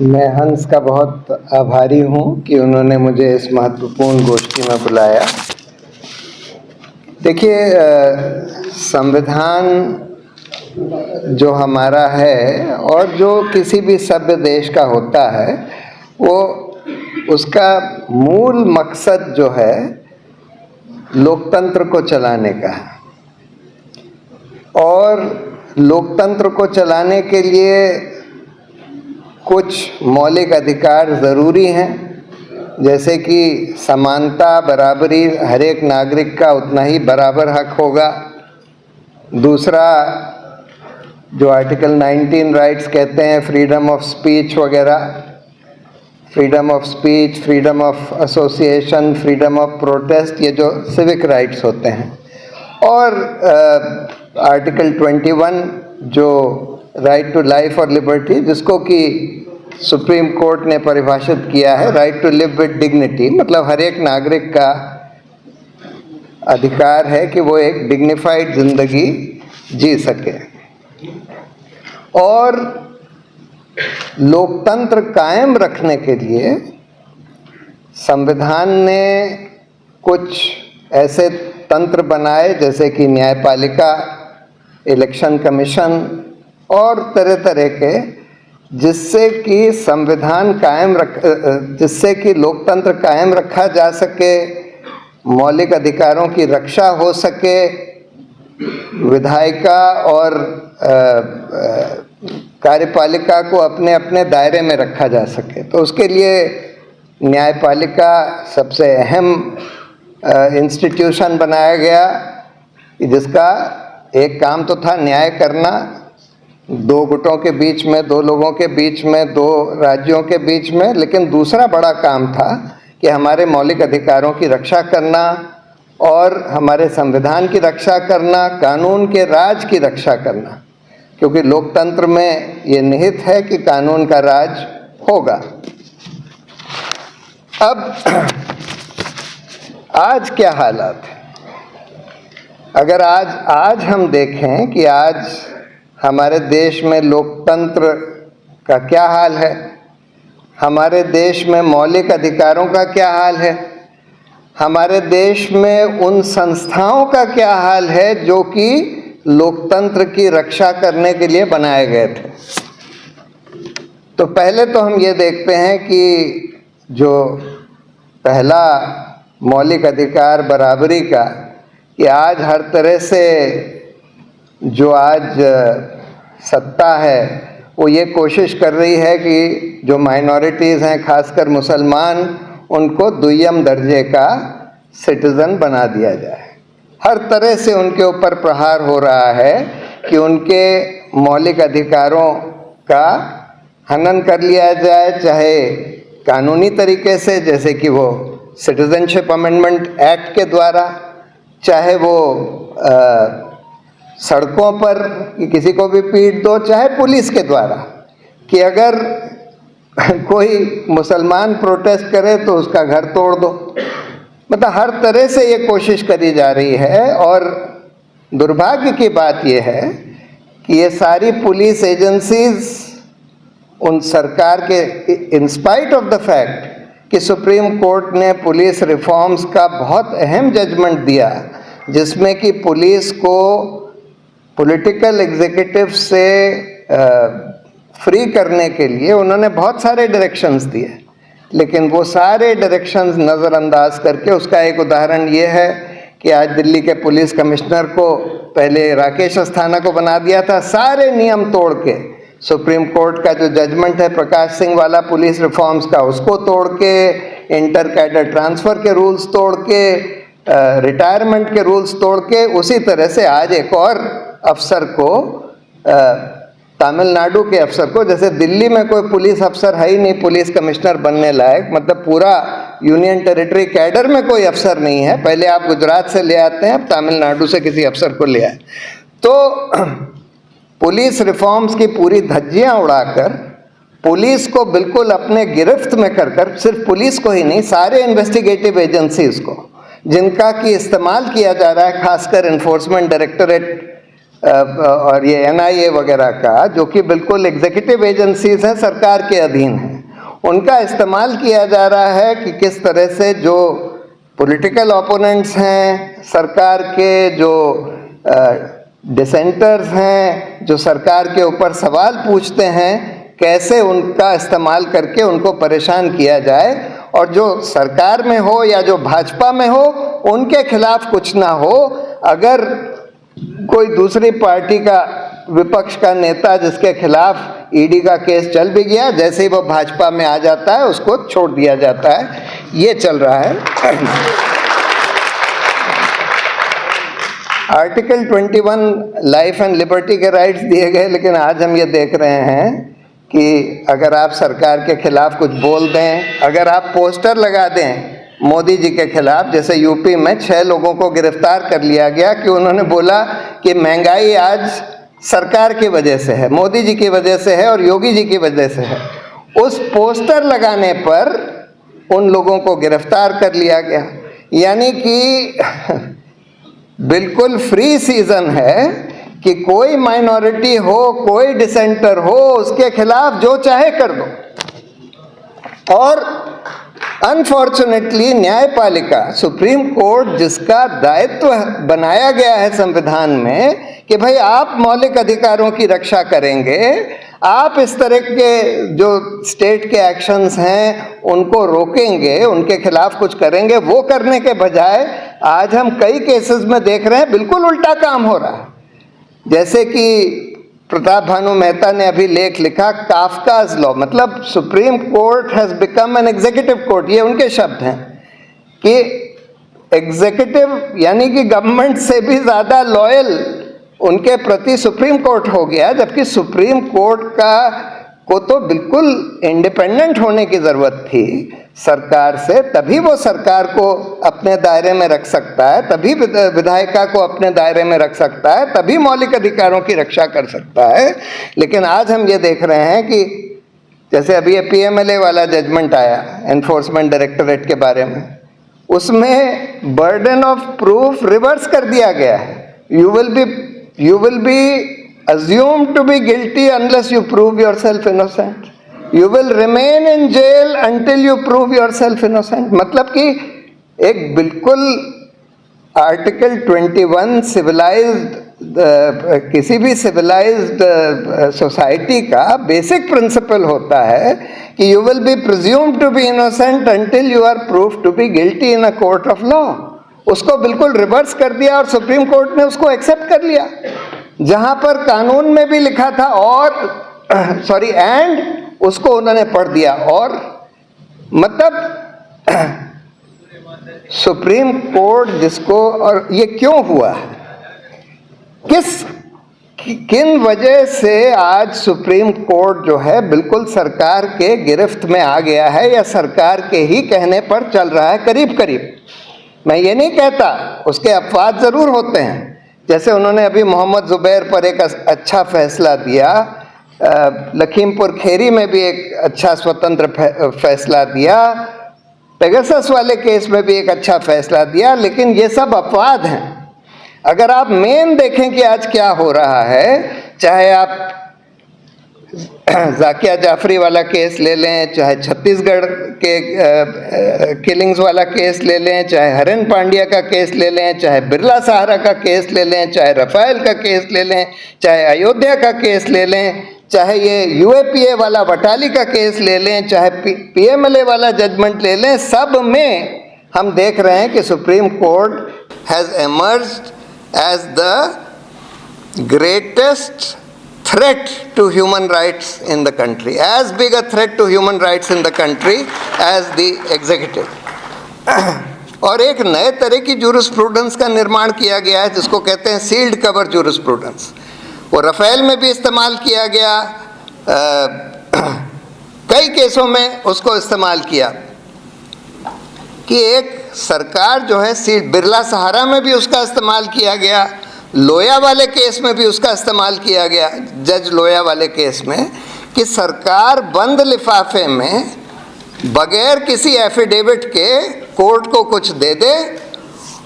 मैं हंस का बहुत आभारी हूँ कि उन्होंने मुझे इस महत्वपूर्ण गोष्ठी में बुलाया। देखिए, संविधान जो हमारा है और जो किसी भी सभ्य देश का होता है, वो उसका मूल मकसद जो है लोकतंत्र को चलाने का है। और लोकतंत्र को चलाने के लिए कुछ मौलिक अधिकार ज़रूरी हैं, जैसे कि समानता, बराबरी, हर एक नागरिक का उतना ही बराबर हक होगा। दूसरा, जो आर्टिकल 19 राइट्स कहते हैं, फ्रीडम ऑफ स्पीच वगैरह, freedom of speech, freedom of association, freedom of protest, ये जो सिविक राइट्स होते हैं। और आर्टिकल 21 जो राइट टू लाइफ और लिबर्टी, जिसको कि सुप्रीम कोर्ट ने परिभाषित किया है right to live with dignity, मतलब हर एक नागरिक का अधिकार है कि वो एक डिग्निफाइड जिंदगी जी सके। और लोकतंत्र कायम रखने के लिए संविधान ने कुछ ऐसे तंत्र बनाए, जैसे कि न्यायपालिका, इलेक्शन कमीशन और तरह तरह के, जिससे कि संविधान जिससे कि लोकतंत्र कायम रखा जा सके, मौलिक अधिकारों की रक्षा हो सके, विधायिका और कार्यपालिका को अपने अपने दायरे में रखा जा सके। तो उसके लिए न्यायपालिका सबसे अहम इंस्टीट्यूशन बनाया गया, जिसका एक काम तो था न्याय करना, दो गुटों के बीच में, दो लोगों के बीच में, दो राज्यों के बीच में। लेकिन दूसरा बड़ा काम था कि हमारे मौलिक अधिकारों की रक्षा करना और हमारे संविधान की रक्षा करना, कानून के राज की रक्षा करना, क्योंकि लोकतंत्र में ये निहित है कि कानून का राज होगा। अब आज क्या हालात है? अगर आज हम देखें कि आज हमारे देश में लोकतंत्र का क्या हाल है, हमारे देश में मौलिक अधिकारों का क्या हाल है, हमारे देश में उन संस्थाओं का क्या हाल है जो कि लोकतंत्र की रक्षा करने के लिए बनाए गए थे। तो पहले तो हम ये देखते हैं कि जो पहला मौलिक अधिकार बराबरी का, कि आज हर तरह से जो आज सत्ता है वो ये कोशिश कर रही है कि जो माइनॉरिटीज़ हैं, खासकर मुसलमान, उनको दुय्यम दर्जे का सिटीज़न बना दिया जाए। हर तरह से उनके ऊपर प्रहार हो रहा है कि उनके मौलिक अधिकारों का हनन कर लिया जाए, चाहे कानूनी तरीके से, जैसे कि वो सिटीजनशिप अमेंडमेंट एक्ट के द्वारा, चाहे वो सड़कों पर किसी को भी पीट दो, चाहे पुलिस के द्वारा, कि अगर कोई मुसलमान प्रोटेस्ट करे तो उसका घर तोड़ दो। मतलब हर तरह से ये कोशिश करी जा रही है। और दुर्भाग्य की बात ये है कि ये सारी पुलिस एजेंसीज उन सरकार के, in spite of the fact कि सुप्रीम कोर्ट ने पुलिस रिफॉर्म्स का बहुत अहम जजमेंट दिया, जिसमें कि पुलिस को पॉलिटिकल एग्जीक्यूटिव से फ्री करने के लिए उन्होंने बहुत सारे डायरेक्शंस दिए, लेकिन वो सारे डायरेक्शंस नज़रअंदाज करके, उसका एक उदाहरण ये है कि आज दिल्ली के पुलिस कमिश्नर को पहले राकेश अस्थाना को बना दिया था, सारे नियम तोड़ के, सुप्रीम कोर्ट का जो जजमेंट है प्रकाश सिंह वाला पुलिस रिफॉर्म्स का, उसको तोड़ के, इंटर कैडर ट्रांसफ़र के रूल्स तोड़ के, रिटायरमेंट के रूल्स तोड़ के, उसी तरह से आज एक और अफसर को, तमिलनाडु के अफसर को, जैसे दिल्ली में कोई पुलिस अफसर है ही नहीं पुलिस कमिश्नर बनने लायक, मतलब पूरा यूनियन टेरिटरी कैडर में कोई अफसर नहीं है। पहले आप गुजरात से ले आते हैं, अब तमिलनाडु से किसी अफसर को ले आए। तो पुलिस रिफॉर्म्स की पूरी धज्जियां उड़ाकर पुलिस को बिल्कुल अपने गिरफ्त में कर, सिर्फ पुलिस को ही नहीं, सारे इन्वेस्टिगेटिव एजेंसीज को, जिनका कि इस्तेमाल किया जा रहा है, खासकर इन्फोर्समेंट डायरेक्टरेट और ये NIA वगैरह का, जो कि बिल्कुल एग्जीक्यूटिव एजेंसीज हैं, सरकार के अधीन है, उनका इस्तेमाल किया जा रहा है कि किस तरह से जो पॉलिटिकल ओपोनेंट्स हैं सरकार के, जो डिसेंटर्स हैं, जो सरकार के ऊपर सवाल पूछते हैं, कैसे उनका इस्तेमाल करके उनको परेशान किया जाए, और जो सरकार में हो या जो भाजपा में हो उनके खिलाफ कुछ ना हो। अगर कोई दूसरी पार्टी का, विपक्ष का नेता जिसके खिलाफ ईडी का केस चल भी गया, जैसे ही वो भाजपा में आ जाता है उसको छोड़ दिया जाता है। ये चल रहा है। आर्टिकल 21 लाइफ एंड लिबर्टी के राइट्स दिए गए, लेकिन आज हम ये देख रहे हैं कि अगर आप सरकार के खिलाफ कुछ बोल दें, अगर आप पोस्टर लगा दें मोदी जी के खिलाफ, जैसे यूपी में 6 लोगों को गिरफ्तार कर लिया गया कि उन्होंने बोला कि महंगाई आज सरकार की वजह से है, मोदी जी की वजह से है और योगी जी की वजह से है। उस पोस्टर लगाने पर उन लोगों को गिरफ्तार कर लिया गया। यानी कि बिल्कुल फ्री सीजन है कि कोई माइनॉरिटी हो, कोई डिसेंटर हो, उसके खिलाफ जो चाहे कर दो। और अनफॉर्चुनेटली न्यायपालिका, सुप्रीम कोर्ट, जिसका दायित्व बनाया गया है संविधान में कि भाई आप मौलिक अधिकारों की रक्षा करेंगे, आप इस तरह के जो स्टेट के एक्शंस हैं उनको रोकेंगे, उनके खिलाफ कुछ करेंगे, वो करने के बजाय आज हम कई केसेस में देख रहे हैं बिल्कुल उल्टा काम हो रहा है। जैसे कि प्रताप भानु मेहता ने अभी लेख लिखा, काफ्काज लॉ, मतलब supreme court has become an executive court, ये उनके शब्द हैं कि एग्जीक्यूटिव यानी कि गवर्नमेंट से भी ज़्यादा लॉयल उनके प्रति सुप्रीम कोर्ट हो गया, जबकि सुप्रीम कोर्ट को तो बिल्कुल इंडिपेंडेंट होने की ज़रूरत थी सरकार से, तभी वो सरकार को अपने दायरे में रख सकता है, तभी विधायिका को अपने दायरे में रख सकता है, तभी मौलिक अधिकारों की रक्षा कर सकता है। लेकिन आज हम ये देख रहे हैं कि जैसे अभी ये PMLA वाला जजमेंट आया एनफोर्समेंट डायरेक्टरेट के बारे में, उसमें बर्डन ऑफ प्रूफ रिवर्स कर दिया गया है। You will be assumed to be guilty unless you prove yourself innocent. You will remain in jail until you prove yourself innocent. मतलब कि एक बिल्कुल आर्टिकल 21 सिविलाइज्ड, किसी भी सिविलाइज्ड सोसाइटी का बेसिक प्रिंसिपल होता है कि you will be presumed to be innocent until you are proved to be guilty in a court of law. उसको बिल्कुल रिवर्स कर दिया और सुप्रीम कोर्ट ने उसको एक्सेप्ट कर लिया, जहां पर कानून में भी लिखा था और एंड उसको उन्होंने पढ़ दिया। और मतलब सुप्रीम कोर्ट जिसको, और ये क्यों हुआ, किन वजह से आज सुप्रीम कोर्ट जो है बिल्कुल सरकार के गिरफ्त में आ गया है या सरकार के ही कहने पर चल रहा है करीब करीब। मैं ये नहीं कहता, उसके अपवाद जरूर होते हैं, जैसे उन्होंने अभी मोहम्मद जुबैर पर एक अच्छा फैसला दिया, लखीमपुर खेरी में भी एक अच्छा स्वतंत्र फैसला दिया, पेगासस वाले केस में भी एक अच्छा फैसला दिया, लेकिन ये सब अपवाद हैं। अगर आप मेन देखें कि आज क्या हो रहा है, चाहे आप जाकिया जाफरी वाला केस ले लें, चाहे छत्तीसगढ़ के किलिंग्स वाला केस ले लें, चाहे हरेन पांड्या का केस ले लें, चाहे बिरला सहारा का केस ले लें, चाहे रफाइल का केस ले लें, चाहे अयोध्या का केस ले लें, चाहे ये UAPA वाला वटाली का केस ले लें, चाहे PMLA वाला जजमेंट ले लें, सब में हम देख रहे हैं कि Supreme court has emerged as the greatest threat to human rights in the country, as big a threat to human rights in the country as the executive. और एक नए तरह की जूरिस्प्रूडेंस का निर्माण किया गया है जिसको कहते हैं सील्ड कवर जूरिस्प्रूडेंस। वो रफेल में भी इस्तेमाल किया गया, कई केसों में उसको इस्तेमाल किया कि एक सरकार जो है सील्ड, बिरला सहारा में भी उसका इस्तेमाल किया गया, लोया वाले केस में भी उसका इस्तेमाल किया गया, जज लोया वाले केस में, कि सरकार बंद लिफाफे में बगैर किसी एफिडेविट के कोर्ट को कुछ दे दे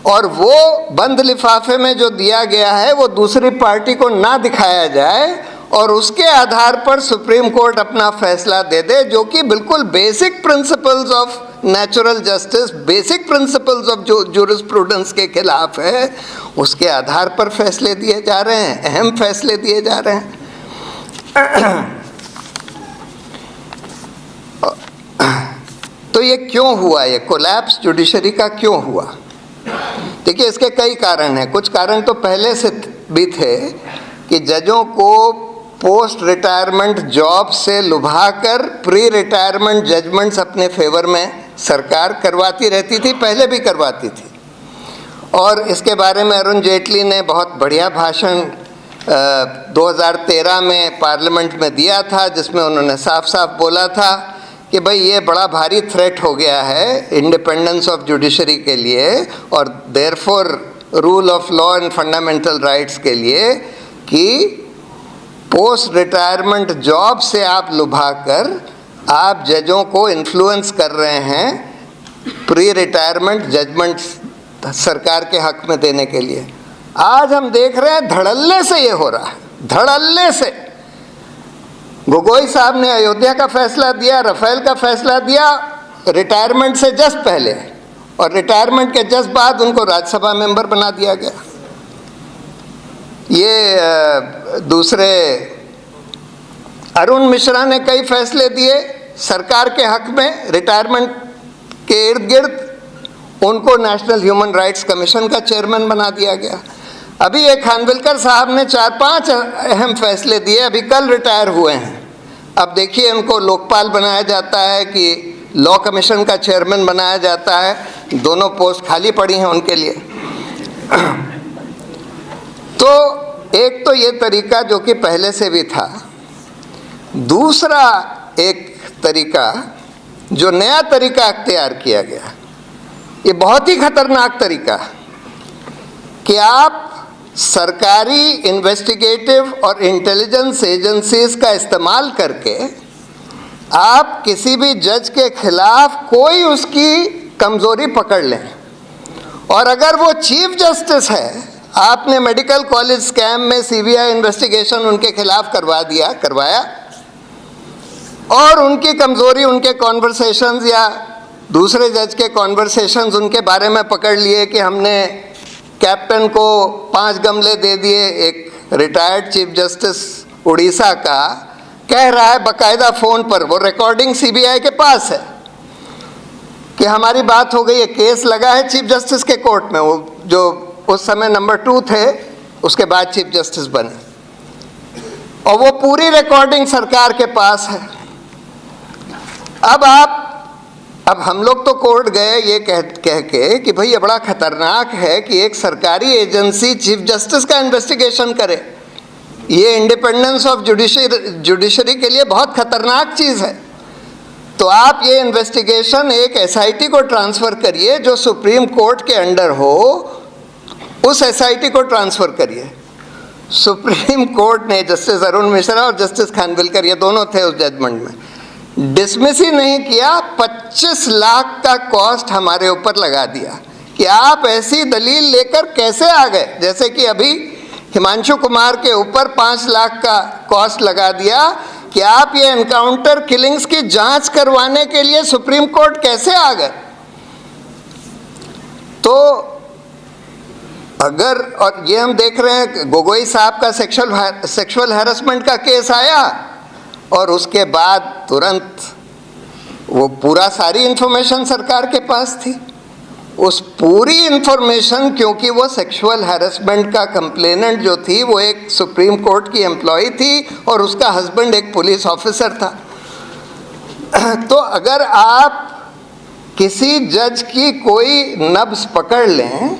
और वो बंद लिफाफे में जो दिया गया है वो दूसरी पार्टी को ना दिखाया जाए और उसके आधार पर सुप्रीम कोर्ट अपना फैसला दे दे, जो कि बिल्कुल basic principles of natural justice, basic principles of jurisprudence के खिलाफ है, उसके आधार पर फैसले दिए जा रहे हैं, अहम फैसले दिए जा रहे हैं। तो ये क्यों हुआ, ये कोलैप्स जुडिशरी का क्यों हुआ? देखिए, इसके कई कारण हैं। कुछ कारण तो पहले से भी थे कि जजों को पोस्ट रिटायरमेंट जॉब से लुभाकर प्री रिटायरमेंट जजमेंट्स अपने फेवर में सरकार करवाती रहती थी, पहले भी करवाती थी। और इसके बारे में अरुण जेटली ने बहुत बढ़िया भाषण 2013 में पार्लियामेंट में दिया था, जिसमें उन्होंने साफ साफ बोला था कि भाई ये बड़ा भारी थ्रेट हो गया है इंडिपेंडेंस ऑफ जुडिशरी के लिए और therefore rule of law and fundamental rights के लिए, कि पोस्ट रिटायरमेंट जॉब से आप लुभाकर आप जजों को इन्फ्लुएंस कर रहे हैं प्री रिटायरमेंट जजमेंट सरकार के हक में देने के लिए। आज हम देख रहे हैं धड़ल्ले से ये हो रहा है, धड़ल्ले से। गोगोई साहब ने अयोध्या का फैसला दिया, रफेल का फैसला दिया रिटायरमेंट से जस्ट पहले, और रिटायरमेंट के जस्ट बाद उनको राज्यसभा मेंबर बना दिया गया। ये दूसरे अरुण मिश्रा ने कई फैसले दिए सरकार के हक में रिटायरमेंट के इर्द गिर्द, उनको नेशनल ह्यूमन राइट्स कमीशन का चेयरमैन बना दिया गया। अभी एक खानविलकर साहब ने 4-5 अहम फैसले दिए, अभी कल रिटायर हुए हैं। अब देखिए, उनको लोकपाल बनाया जाता है कि लॉ कमीशन का चेयरमैन बनाया जाता है, दोनों पोस्ट खाली पड़ी हैं उनके लिए। तो एक तो ये तरीका जो कि पहले से भी था। दूसरा एक तरीका, जो नया तरीका अख्तियार किया गया, ये बहुत ही खतरनाक तरीका, कि आप सरकारी इन्वेस्टिगेटिव और इंटेलिजेंस एजेंसीज का इस्तेमाल करके आप किसी भी जज के खिलाफ कोई उसकी कमजोरी पकड़ लें, और अगर वो चीफ जस्टिस है, आपने मेडिकल कॉलेज स्कैम में सीबीआई इन्वेस्टिगेशन उनके खिलाफ करवाया, और उनकी कमजोरी, उनके कॉन्वर्सेशंस या दूसरे जज के कॉन्वर्सेशंस उनके बारे में पकड़ लिए कि हमने कैप्टन को 5 गमले दे दिए। एक रिटायर्ड चीफ जस्टिस उड़ीसा का कह रहा है बकायदा फ़ोन पर, वो रिकॉर्डिंग सीबीआई के पास है, कि हमारी बात हो गई है, केस लगा है चीफ जस्टिस के कोर्ट में, वो जो उस समय नंबर 2 थे, उसके बाद चीफ जस्टिस बने, और वो पूरी रिकॉर्डिंग सरकार के पास है। अब हम लोग तो कोर्ट गए ये कह के कि भाई ये बड़ा खतरनाक है कि एक सरकारी एजेंसी चीफ जस्टिस का इन्वेस्टिगेशन करे, ये इंडिपेंडेंस ऑफ जुडिशरी के लिए बहुत खतरनाक चीज़ है। तो आप ये इन्वेस्टिगेशन एक एसआईटी को ट्रांसफ़र करिए जो सुप्रीम कोर्ट के अंडर हो, उस एसआईटी को ट्रांसफ़र करिए। सुप्रीम कोर्ट ने, जस्टिस अरुण मिश्रा और जस्टिस खानविलकर, ये दोनों थे उस जजमेंट में, डिसमिस ही नहीं किया, 25 लाख का कॉस्ट हमारे ऊपर लगा दिया कि आप ऐसी दलील लेकर कैसे आ गए। जैसे कि अभी हिमांशु कुमार के ऊपर 5 लाख का कॉस्ट लगा दिया कि आप ये एनकाउंटर किलिंग्स की जांच करवाने के लिए सुप्रीम कोर्ट कैसे आ गए। तो अगर, और ये हम देख रहे हैं गोगोई साहब का सेक्सुअल हैरेसमेंट का केस आया, और उसके बाद तुरंत वो पूरा सारी इन्फॉर्मेशन सरकार के पास थी। उस पूरी इन्फॉर्मेशन, क्योंकि वो सेक्सुअल हैरेसमेंट का कंप्लेनेंट जो थी वो एक सुप्रीम कोर्ट की एम्प्लॉय थी और उसका हस्बैंड एक पुलिस ऑफिसर था। तो अगर आप किसी जज की कोई नब्ज पकड़ लें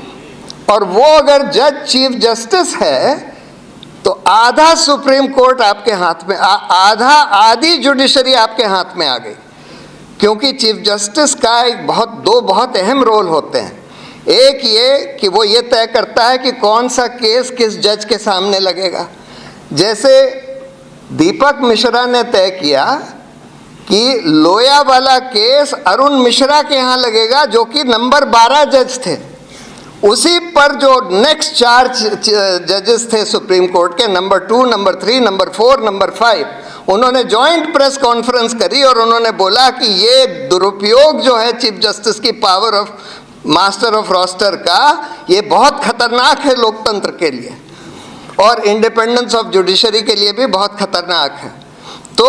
और वो अगर जज चीफ जस्टिस है, तो आधा सुप्रीम कोर्ट आपके हाथ में, आधी जुडिशरी आपके हाथ में आ गई। क्योंकि चीफ जस्टिस का दो बहुत अहम रोल होते हैं। एक ये कि वो ये तय करता है कि कौन सा केस किस जज के सामने लगेगा। जैसे दीपक मिश्रा ने तय किया कि लोया वाला केस अरुण मिश्रा के यहाँ लगेगा, जो कि नंबर 12 जज थे। उसी पर जो नेक्स्ट 4 जजेस थे सुप्रीम कोर्ट के, नंबर 2, नंबर 3, नंबर 4, नंबर 5, उन्होंने जॉइंट प्रेस कॉन्फ्रेंस करी और उन्होंने बोला कि ये दुरुपयोग जो है चीफ जस्टिस की power of master of roster का, ये बहुत खतरनाक है लोकतंत्र के लिए और इंडिपेंडेंस ऑफ जुडिशरी के लिए भी बहुत खतरनाक है। तो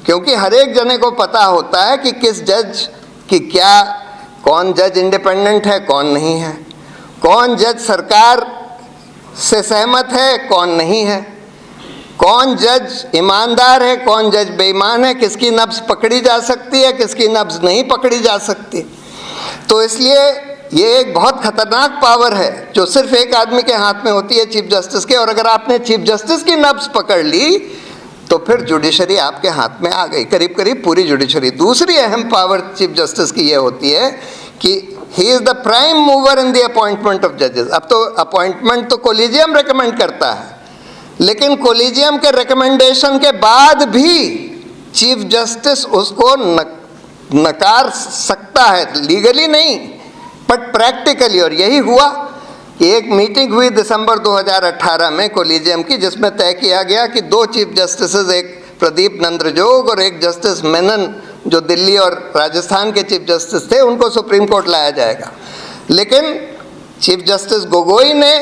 क्योंकि हर एक जने को पता होता है कि किस जज की क्या, कौन जज इंडिपेंडेंट है, कौन नहीं है, कौन जज सरकार से सहमत है, कौन नहीं है, कौन जज ईमानदार है, कौन जज बेईमान है, किसकी नब्ज पकड़ी जा सकती है, किसकी नब्ज नहीं पकड़ी जा सकती। तो इसलिए ये एक बहुत खतरनाक पावर है जो सिर्फ एक आदमी के हाथ में होती है, चीफ जस्टिस के। और अगर आपने चीफ जस्टिस की नब्ज पकड़ ली तो फिर जुडिशरी आपके हाथ में आ गई, करीब करीब पूरी जुडिशरी। दूसरी अहम पावर चीफ जस्टिस की ये होती है कि he is the prime mover in the appointment of जजेस। अब तो अपॉइंटमेंट तो कोलिजियम रेकमेंड करता है, लेकिन कोलिजियम के रिकमेंडेशन के बाद भी चीफ जस्टिस उसको नकार सकता है, लीगली नहीं बट प्रैक्टिकली। और यही हुआ कि एक मीटिंग हुई दिसंबर 2018 में कोलिजियम की, जिसमें तय किया गया कि 2 चीफ जस्टिस, एक प्रदीप नंद्रजोग और एक जस्टिस मेनन जो दिल्ली और राजस्थान के चीफ जस्टिस थे, उनको सुप्रीम कोर्ट लाया जाएगा। लेकिन चीफ जस्टिस गोगोई ने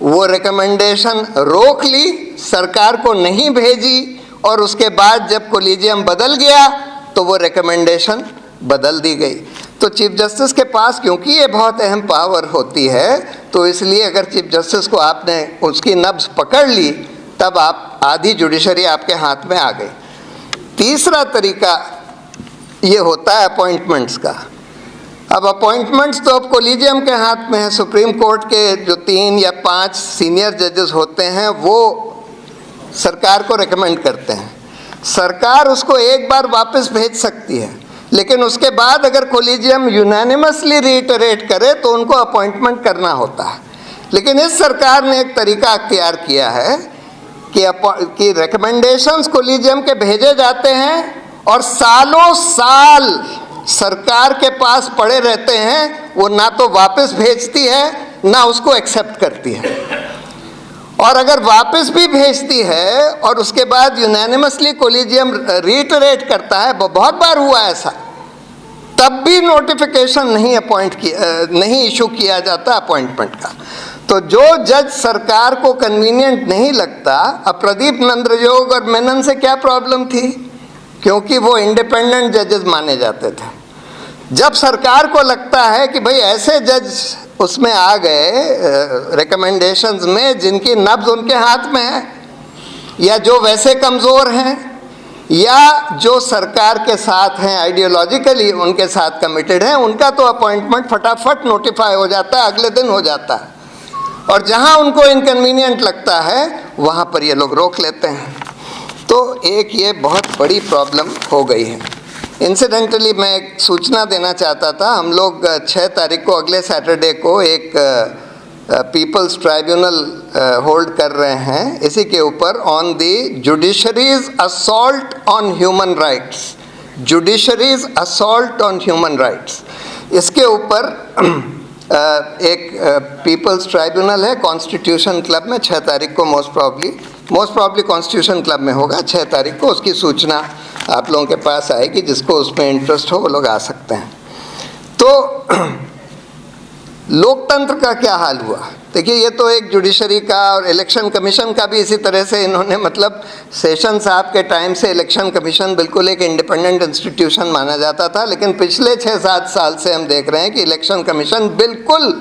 वो रिकमेंडेशन रोक ली, सरकार को नहीं भेजी, और उसके बाद जब कोलिजियम बदल गया तो वो रिकमेंडेशन बदल दी गई। तो चीफ जस्टिस के पास क्योंकि ये बहुत अहम पावर होती है, तो इसलिए अगर चीफ जस्टिस को आपने उसकी नब्ज पकड़ ली तब आप आधी जुडिशरी आपके हाथ में आ गई। तीसरा तरीका ये होता है अपॉइंटमेंट्स का। अब अपॉइंटमेंट्स तो अब कोलिजियम के हाथ में है। सुप्रीम कोर्ट के जो 3 या 5 सीनियर जजेस होते हैं वो सरकार को रेकमेंड करते हैं, सरकार उसको एक बार वापस भेज सकती है, लेकिन उसके बाद अगर कोलिजियम यूनानिमसली रिटरेट करे तो उनको अपॉइंटमेंट करना होता है। लेकिन इस सरकार ने एक तरीका अख्तियार किया है कि रिकमेंडेशंस कोलिजियम के भेजे जाते हैं और सालों साल सरकार के पास पड़े रहते हैं, वो ना तो वापस भेजती है ना उसको एक्सेप्ट करती है। और अगर वापस भी भेजती है और उसके बाद यूनानिमसली कोलिजियम रिटरेट करता है, बहुत बार हुआ ऐसा, तब भी नोटिफिकेशन नहीं इशू किया जाता अपॉइंटमेंट का। तो जो जज सरकार को कन्वीनियंट नहीं लगता, अब प्रदीप नंद्रजोग और मेनन से क्या प्रॉब्लम थी, क्योंकि वो इंडिपेंडेंट जजेस माने जाते थे। जब सरकार को लगता है कि भाई ऐसे जज उसमें आ गए रिकमेंडेशंस में जिनकी नब्ज उनके हाथ में है, या जो वैसे कमज़ोर हैं, या जो सरकार के साथ हैं आइडियोलॉजिकली उनके साथ कमिटेड हैं, उनका तो अपॉइंटमेंट फटाफट नोटिफाई हो जाता है, अगले दिन हो जाता है। और जहां उनको इनकन्वीनियंट लगता है वहां पर ये लोग रोक लेते हैं। तो एक ये बहुत बड़ी प्रॉब्लम हो गई है। इंसिडेंटली मैं एक सूचना देना चाहता था, हम लोग 6 तारीख को अगले सैटरडे को एक पीपल्स ट्राइब्यूनल होल्ड कर रहे हैं इसी के ऊपर, on the judiciary's assault on human rights, judiciary's assault on human rights. इसके ऊपर एक पीपल्स ट्राइब्यूनल है कॉन्स्टिट्यूशन क्लब में, 6 तारीख को मोस्ट प्रॉब्ली कॉन्स्टिट्यूशन क्लब में होगा 6 तारीख को। उसकी सूचना आप लोगों के पास आएगी, जिसको उसमें इंटरेस्ट हो वो लोग आ सकते हैं। तो लोकतंत्र का क्या हाल हुआ, देखिए ये तो एक जुडिशरी का, और इलेक्शन कमीशन का भी इसी तरह से इन्होंने, मतलब सेशन साहब के टाइम से इलेक्शन कमीशन बिल्कुल एक इंडिपेंडेंट इंस्टीट्यूशन माना जाता था, लेकिन पिछले 6-7 साल से हम देख रहे हैं कि इलेक्शन कमीशन बिल्कुल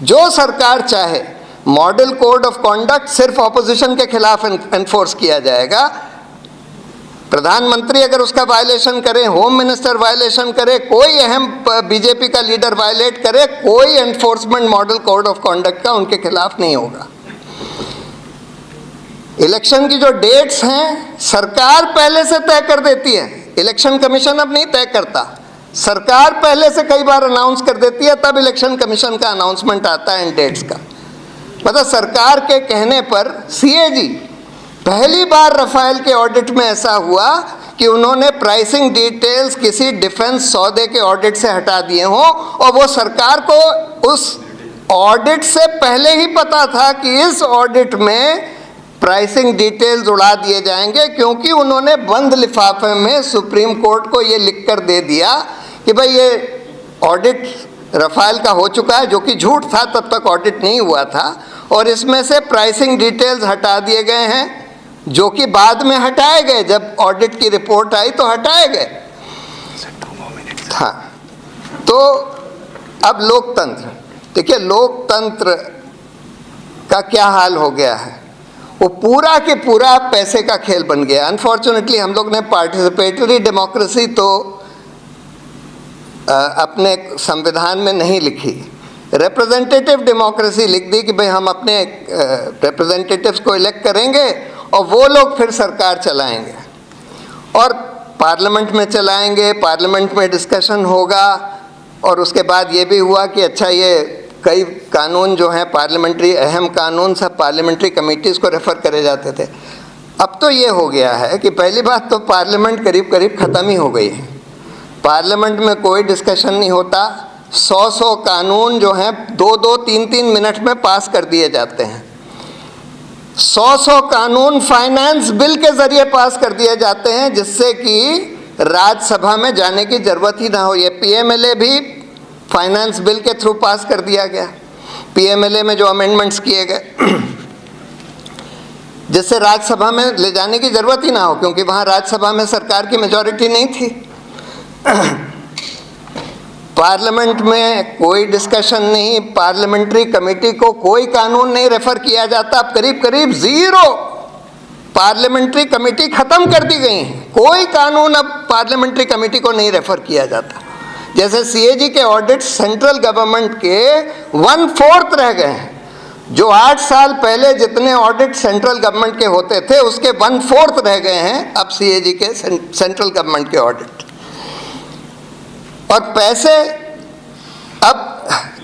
जो सरकार चाहे, मॉडल कोड ऑफ कॉन्डक्ट सिर्फ ऑपोजिशन के खिलाफ एनफोर्स किया जाएगा, प्रधानमंत्री अगर उसका वायलेशन करे, होम मिनिस्टर वायलेशन करे, कोई अहम बीजेपी का लीडर वायलेट करे, कोई enforcement model code of conduct का उनके खिलाफ नहीं होगा। इलेक्शन की जो डेट्स हैं सरकार पहले से तय कर देती है, इलेक्शन कमीशन अब नहीं तय करता, सरकार पहले से कई बार अनाउंस कर देती है, तब इलेक्शन कमीशन का अनाउंसमेंट आता है इन डेट्स का। मतलब सरकार के कहने पर सीएजी पहली बार राफेल के ऑडिट में ऐसा हुआ कि उन्होंने प्राइसिंग डिटेल्स किसी डिफेंस सौदे के ऑडिट से हटा दिए हों, और वो सरकार को उस ऑडिट से पहले ही पता था कि इस ऑडिट में प्राइसिंग डिटेल्स उड़ा दिए जाएंगे, क्योंकि उन्होंने बंद लिफाफे में सुप्रीम कोर्ट को ये लिखकर दे दिया कि भाई ये ऑडिट राफेल का हो चुका है, जो कि झूठ था, तब तक ऑडिट नहीं हुआ था, और इसमें से प्राइसिंग डिटेल्स हटा दिए गए हैं, जो कि बाद में हटाए गए, जब ऑडिट की रिपोर्ट आई तो हटाए गए। हाँ, तो अब लोकतंत्र, देखिए लोकतंत्र का क्या हाल हो गया है, वो पूरा के पूरा पैसे का खेल बन गया। अनफॉर्चुनेटली हम लोग ने पार्टिसिपेटरी डेमोक्रेसी तो अपने संविधान में नहीं लिखी, रिप्रेजेंटेटिव डेमोक्रेसी लिख दी कि भाई हम अपने रिप्रेजेंटेटिव्स को इलेक्ट करेंगे और वो लोग फिर सरकार चलाएंगे और पार्लियामेंट में चलाएंगे, पार्लियामेंट में डिस्कशन होगा, और उसके बाद ये भी हुआ कि अच्छा ये कई कानून जो हैं पार्लियामेंट्री, अहम कानून सब पार्लियामेंट्री कमेटीज़ को रेफ़र करे जाते थे। अब तो ये हो गया है कि पहली बात तो पार्लियामेंट करीब करीब ख़त्म ही हो गई है, पार्लियामेंट में कोई डिस्कशन नहीं होता, 100 कानून जो हैं 2-2, 3-3 मिनट में पास कर दिए जाते हैं। 100 कानून फाइनेंस बिल के ज़रिए पास कर दिए जाते हैं, जिससे कि राज्यसभा में जाने की ज़रूरत ही ना हो। ये पीएमएलए भी फाइनेंस बिल के थ्रू पास कर दिया गया, पीएमएलए में जो अमेंडमेंट्स किए गए, जिससे राज्यसभा में ले जाने की ज़रूरत ही ना हो, क्योंकि वहाँ राज्यसभा में सरकार की मेजॉरिटी नहीं थी। पार्लियामेंट में कोई डिस्कशन नहीं, पार्लियामेंट्री कमेटी को कोई कानून नहीं रेफर किया जाता, अब करीब करीब 0 पार्लियामेंट्री कमेटी ख़त्म कर दी गई हैं, कोई कानून अब पार्लियामेंट्री कमेटी को नहीं रेफर किया जाता। जैसे सीएजी के ऑडिट सेंट्रल गवर्नमेंट के 1/4 रह गए हैं, जो 8 साल पहले जितने ऑडिट सेंट्रल गवर्नमेंट के होते थे उसके 1/4 रह गए हैं अब सीएजी के सेंट्रल गवर्नमेंट के ऑडिट। और पैसे, अब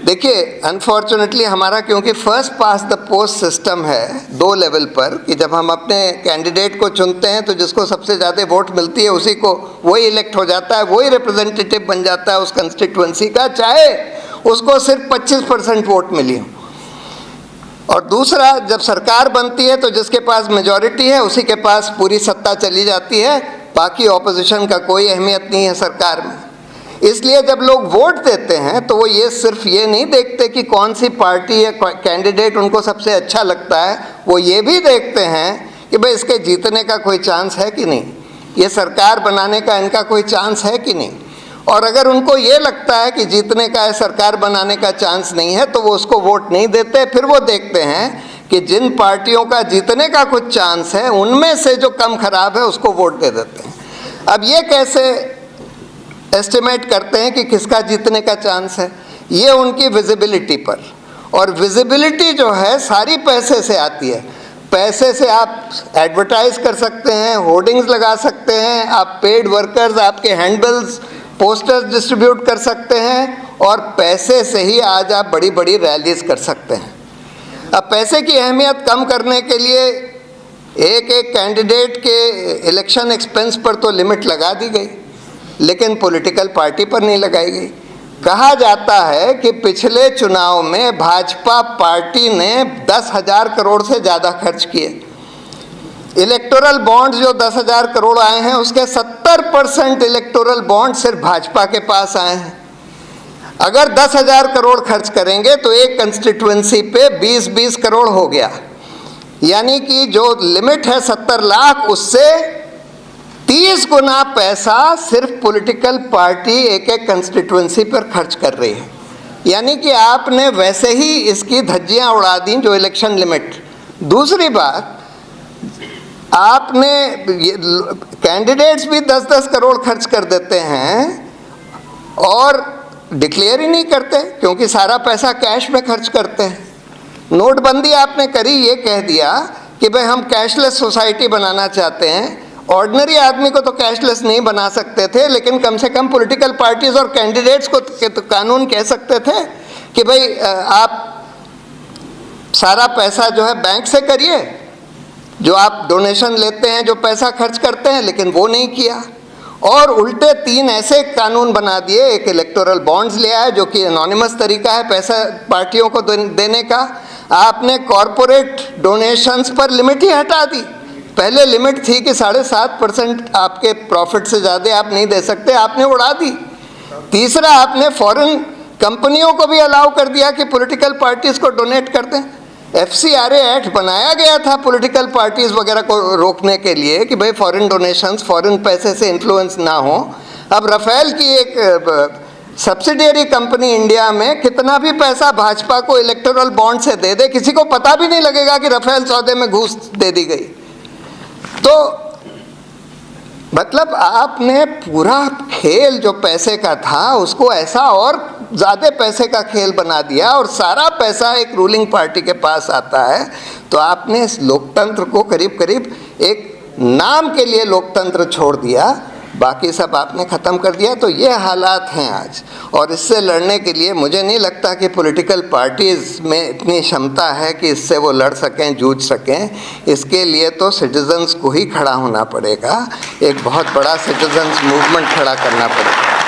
देखिए अनफॉर्चुनेटली हमारा क्योंकि first pass the post system है 2 लेवल पर, कि जब हम अपने कैंडिडेट को चुनते हैं तो जिसको सबसे ज़्यादा वोट मिलती है उसी को वही इलेक्ट हो जाता है, वही रिप्रेजेंटेटिव बन जाता है उस कंस्टिट्यूंसी का, चाहे उसको सिर्फ 25% वोट मिली हो। और दूसरा, जब सरकार बनती है तो जिसके पास मेजॉरिटी है उसी के पास पूरी सत्ता चली जाती है, बाकी ऑपोजिशन का कोई अहमियत नहीं है सरकार में। इसलिए जब लोग वोट देते हैं तो वो ये सिर्फ ये नहीं देखते कि कौन सी पार्टी या कैंडिडेट उनको सबसे अच्छा लगता है, वो ये भी देखते हैं कि भाई इसके जीतने का कोई चांस है कि नहीं, ये सरकार बनाने का इनका कोई चांस है कि नहीं। और अगर उनको ये लगता है कि जीतने का है, सरकार बनाने का चांस नहीं है, तो वो उसको वोट नहीं देते। फिर वो देखते हैं कि जिन पार्टियों का जीतने का कुछ चांस है उनमें से जो कम खराब है उसको वोट दे देते हैं। अब ये कैसे एस्टिमेट करते हैं कि किसका जीतने का चांस है? ये उनकी विजिबिलिटी पर, और विजिबिलिटी जो है सारी पैसे से आती है। पैसे से आप एडवर्टाइज कर सकते हैं, होर्डिंग्स लगा सकते हैं, आप पेड वर्कर्स, आपके हैंडबिल्स, पोस्टर्स डिस्ट्रीब्यूट कर सकते हैं, और पैसे से ही आज आप बड़ी बड़ी रैलीज कर सकते हैं। अब पैसे की अहमियत कम करने के लिए एक कैंडिडेट के इलेक्शन एक्सपेंस पर तो लिमिट लगा दी गई, लेकिन पॉलिटिकल पार्टी पर नहीं लगाई गई। कहा जाता है कि पिछले चुनाव में भाजपा पार्टी ने 10,000 करोड़ से ज़्यादा खर्च किए। इलेक्टोरल बॉन्ड जो 10,000 करोड़ आए हैं उसके 70% इलेक्टोरल बॉन्ड सिर्फ भाजपा के पास आए हैं। अगर 10,000 करोड़ खर्च करेंगे तो एक कंस्टिट्यूएंसी पे 20-20 करोड़ हो गया, यानी कि जो लिमिट है 70 लाख उससे 30 गुना पैसा सिर्फ पॉलिटिकल पार्टी एक कंस्टिट्यूएंसी पर खर्च कर रही है। यानी कि आपने वैसे ही इसकी धज्जियां उड़ा दी जो इलेक्शन लिमिट। दूसरी बात, आपने कैंडिडेट्स भी 10-10 करोड़ खर्च कर देते हैं और डिक्लेयर ही नहीं करते, क्योंकि सारा पैसा कैश में खर्च करते हैं। नोटबंदी आपने करी, ये कह दिया कि भाई हम कैशलेस सोसाइटी बनाना चाहते हैं। ऑर्डिनरी आदमी को तो कैशलेस नहीं बना सकते थे, लेकिन कम से कम पॉलिटिकल पार्टीज और कैंडिडेट्स को तो कानून कह सकते थे कि भाई आप सारा पैसा जो है बैंक से करिए, जो आप डोनेशन लेते हैं, जो पैसा खर्च करते हैं, लेकिन वो नहीं किया। और उल्टे 3 ऐसे कानून बना दिए। एक इलेक्टोरल बॉन्ड्स ले आए जो कि एनोनिमस तरीका है पैसा पार्टियों को देने का। आपने कॉरपोरेट डोनेशंस पर लिमिट ही हटा दी। पहले लिमिट थी कि 7.5% आपके प्रॉफिट से ज़्यादा आप नहीं दे सकते, आपने उड़ा दी। तीसरा, आपने फॉरेन कंपनियों को भी अलाउ कर दिया कि पॉलिटिकल पार्टीज को डोनेट कर दें। FCRA एक्ट बनाया गया था पॉलिटिकल पार्टीज वगैरह को रोकने के लिए कि भाई फॉरेन डोनेशंस, फॉरेन पैसे से इन्फ्लुएंस ना हो। अब राफेल की एक सब्सिडियरी कंपनी इंडिया में कितना भी पैसा भाजपा को इलेक्टोरल बॉन्ड से दे दे, किसी को पता भी नहीं लगेगा कि राफेल सौदे में घूस दे दी गई। तो मतलब आपने पूरा खेल जो पैसे का था उसको ऐसा और ज़्यादा पैसे का खेल बना दिया, और सारा पैसा एक रूलिंग पार्टी के पास आता है। तो आपने इस लोकतंत्र को करीब करीब एक नाम के लिए लोकतंत्र छोड़ दिया, बाकी सब आपने ख़त्म कर दिया। तो ये हालात हैं आज, और इससे लड़ने के लिए मुझे नहीं लगता कि पॉलिटिकल पार्टीज़ में इतनी क्षमता है कि इससे वो लड़ सकें, जूझ सकें। इसके लिए तो सिटीजन्स को ही खड़ा होना पड़ेगा, एक बहुत बड़ा सिटीजन्स मूवमेंट खड़ा करना पड़ेगा।